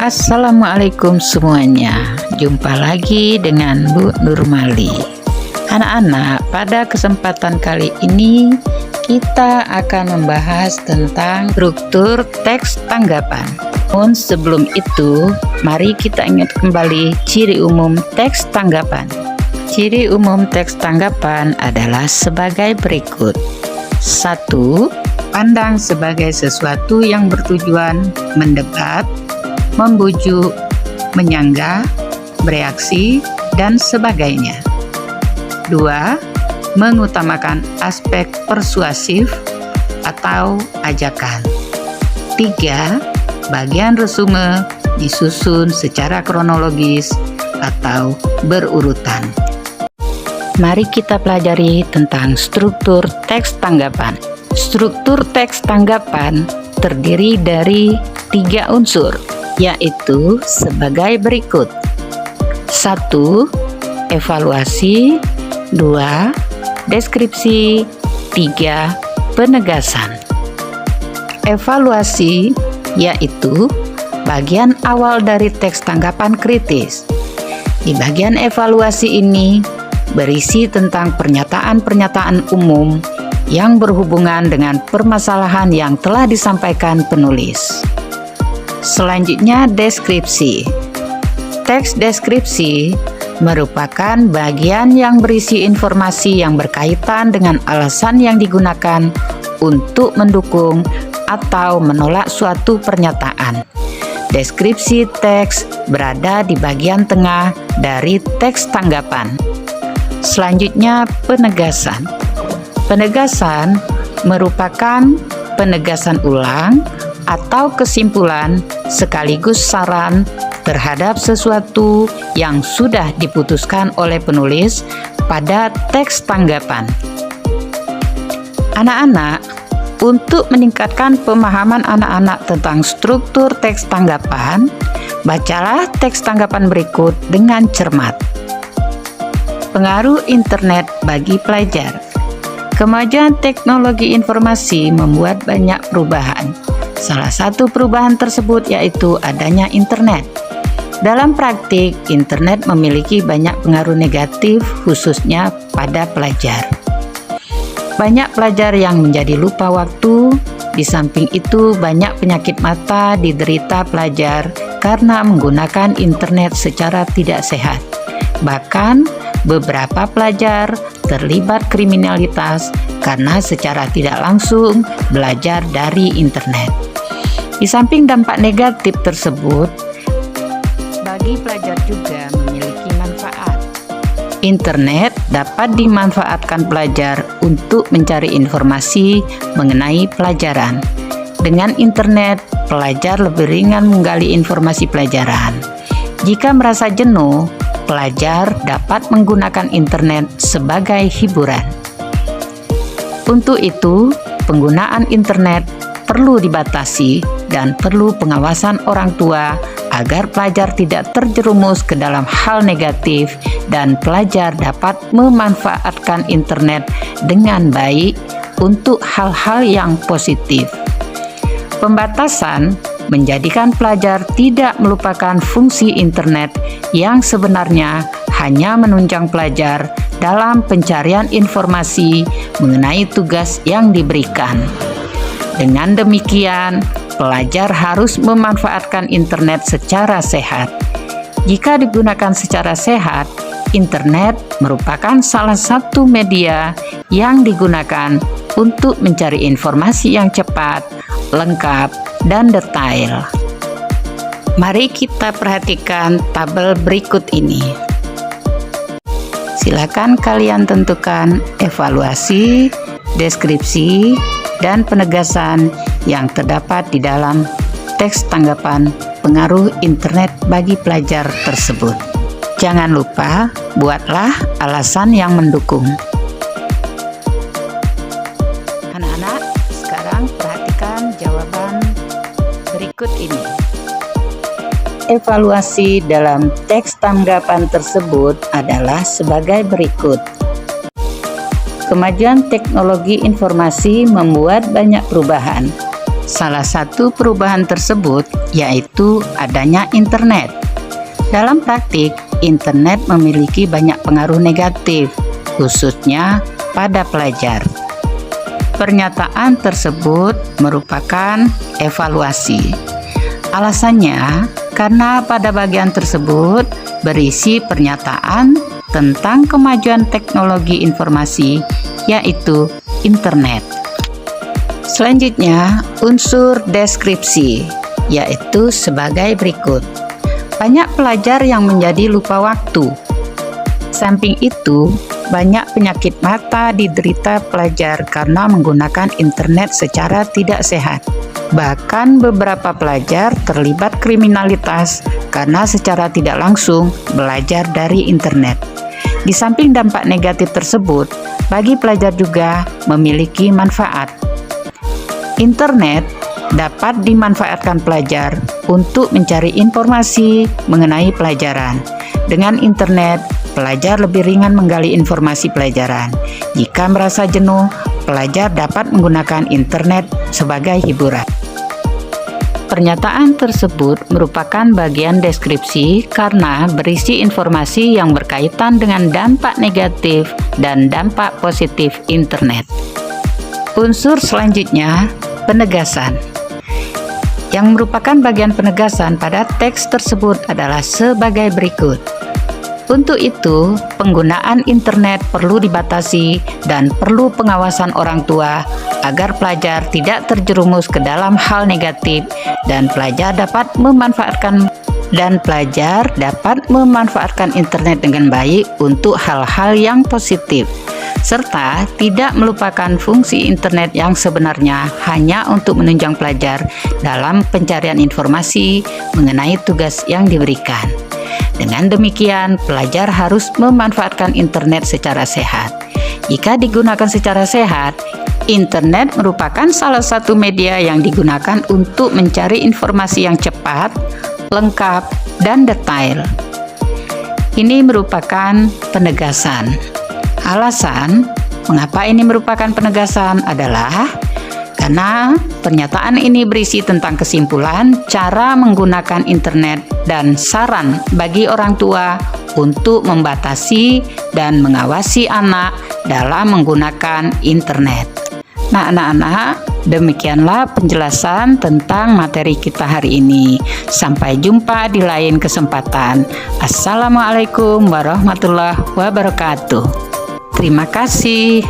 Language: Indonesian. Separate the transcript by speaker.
Speaker 1: Assalamualaikum semuanya. Jumpa lagi dengan Bu Nurmali. Anak-anak, pada kesempatan kali ini kita akan membahas tentang struktur teks tanggapan. Namun sebelum itu, mari kita ingat kembali ciri umum teks tanggapan. Ciri umum teks tanggapan adalah sebagai berikut. 1. Pandang sebagai sesuatu yang bertujuan mendebat, membujuk, menyanggah, bereaksi, dan sebagainya. 2. Mengutamakan aspek persuasif atau ajakan. 3. Bagian resume disusun secara kronologis atau berurutan. Mari kita pelajari tentang struktur teks tanggapan. Struktur teks tanggapan terdiri dari 3 unsur, yaitu sebagai berikut. 1. Evaluasi. 2. Deskripsi. 3. Penegasan. Evaluasi yaitu bagian awal dari teks tanggapan kritis. Di bagian evaluasi ini berisi tentang pernyataan-pernyataan umum yang berhubungan dengan permasalahan yang telah disampaikan penulis. Selanjutnya, deskripsi. Teks deskripsi merupakan bagian yang berisi informasi yang berkaitan dengan alasan yang digunakan untuk mendukung atau menolak suatu pernyataan. Deskripsi teks berada di bagian tengah dari teks tanggapan. Selanjutnya, penegasan. Penegasan merupakan penegasan ulang atau kesimpulan sekaligus saran terhadap sesuatu yang sudah diputuskan oleh penulis pada teks tanggapan. Anak-anak, untuk meningkatkan pemahaman anak-anak tentang struktur teks tanggapan, bacalah teks tanggapan berikut dengan cermat. Pengaruh internet bagi pelajar. Kemajuan teknologi informasi membuat banyak perubahan. Salah satu perubahan tersebut yaitu adanya internet. Dalam praktik, internet memiliki banyak pengaruh negatif khususnya pada pelajar. Banyak pelajar yang menjadi lupa waktu. Di samping itu, banyak penyakit mata diderita pelajar karena menggunakan internet secara tidak sehat. Bahkan, beberapa pelajar terlibat kriminalitas karena secara tidak langsung belajar dari internet. Di samping dampak negatif tersebut, bagi pelajar juga memiliki manfaat. Internet dapat dimanfaatkan pelajar untuk mencari informasi mengenai pelajaran. Dengan internet, pelajar lebih ringan menggali informasi pelajaran. Jika merasa jenuh, pelajar dapat menggunakan internet sebagai hiburan. Untuk itu, penggunaan internet perlu dibatasi dan perlu pengawasan orang tua agar pelajar tidak terjerumus ke dalam hal negatif dan pelajar dapat memanfaatkan internet dengan baik untuk hal-hal yang positif. Pembatasan menjadikan pelajar tidak melupakan fungsi internet yang sebenarnya hanya menunjang pelajar dalam pencarian informasi mengenai tugas yang diberikan. Dengan demikian, pelajar harus memanfaatkan internet secara sehat. Jika digunakan secara sehat, internet merupakan salah satu media yang digunakan untuk mencari informasi yang cepat, lengkap, dan detail. Mari kita perhatikan tabel berikut ini. Silakan kalian tentukan evaluasi, deskripsi, dan penegasan yang terdapat di dalam teks tanggapan pengaruh internet bagi pelajar tersebut. Jangan lupa, buatlah alasan yang mendukung. Anak-anak, sekarang perhatikan jawaban berikut ini. Evaluasi dalam teks tanggapan tersebut adalah sebagai berikut. Kemajuan teknologi informasi membuat banyak perubahan. Salah satu perubahan tersebut yaitu adanya internet. Dalam praktik, internet memiliki banyak pengaruh negatif, khususnya pada pelajar. Pernyataan tersebut merupakan evaluasi. Alasannya, karena pada bagian tersebut berisi pernyataan tentang kemajuan teknologi informasi, yaitu internet. Selanjutnya, unsur deskripsi, yaitu sebagai berikut. Banyak pelajar yang menjadi lupa waktu. Samping itu, banyak penyakit mata diderita pelajar karena menggunakan internet secara tidak sehat. Bahkan beberapa pelajar terlibat kriminalitas karena secara tidak langsung belajar dari internet. Di samping dampak negatif tersebut, bagi pelajar juga memiliki manfaat. Internet dapat dimanfaatkan pelajar untuk mencari informasi mengenai pelajaran. Dengan internet, pelajar lebih ringan menggali informasi pelajaran. Jika merasa jenuh, pelajar dapat menggunakan internet sebagai hiburan. Pernyataan tersebut merupakan bagian deskripsi karena berisi informasi yang berkaitan dengan dampak negatif dan dampak positif internet. Unsur selanjutnya, penegasan. Yang merupakan bagian penegasan pada teks tersebut adalah sebagai berikut. Untuk itu, penggunaan internet perlu dibatasi dan perlu pengawasan orang tua agar pelajar tidak terjerumus ke dalam hal negatif dan pelajar dapat memanfaatkan internet dengan baik untuk hal-hal yang positif, serta tidak melupakan fungsi internet yang sebenarnya hanya untuk menunjang pelajar dalam pencarian informasi mengenai tugas yang diberikan. Dengan demikian, pelajar harus memanfaatkan internet secara sehat. Jika digunakan secara sehat, internet merupakan salah satu media yang digunakan untuk mencari informasi yang cepat, lengkap, dan detail. Ini merupakan penegasan. Alasan mengapa ini merupakan penegasan adalah karena pernyataan ini berisi tentang kesimpulan cara menggunakan internet dan saran bagi orang tua untuk membatasi dan mengawasi anak dalam menggunakan internet. Nah, anak-anak, demikianlah penjelasan tentang materi kita hari ini. Sampai jumpa di lain kesempatan. Assalamualaikum warahmatullahi wabarakatuh. Terima kasih.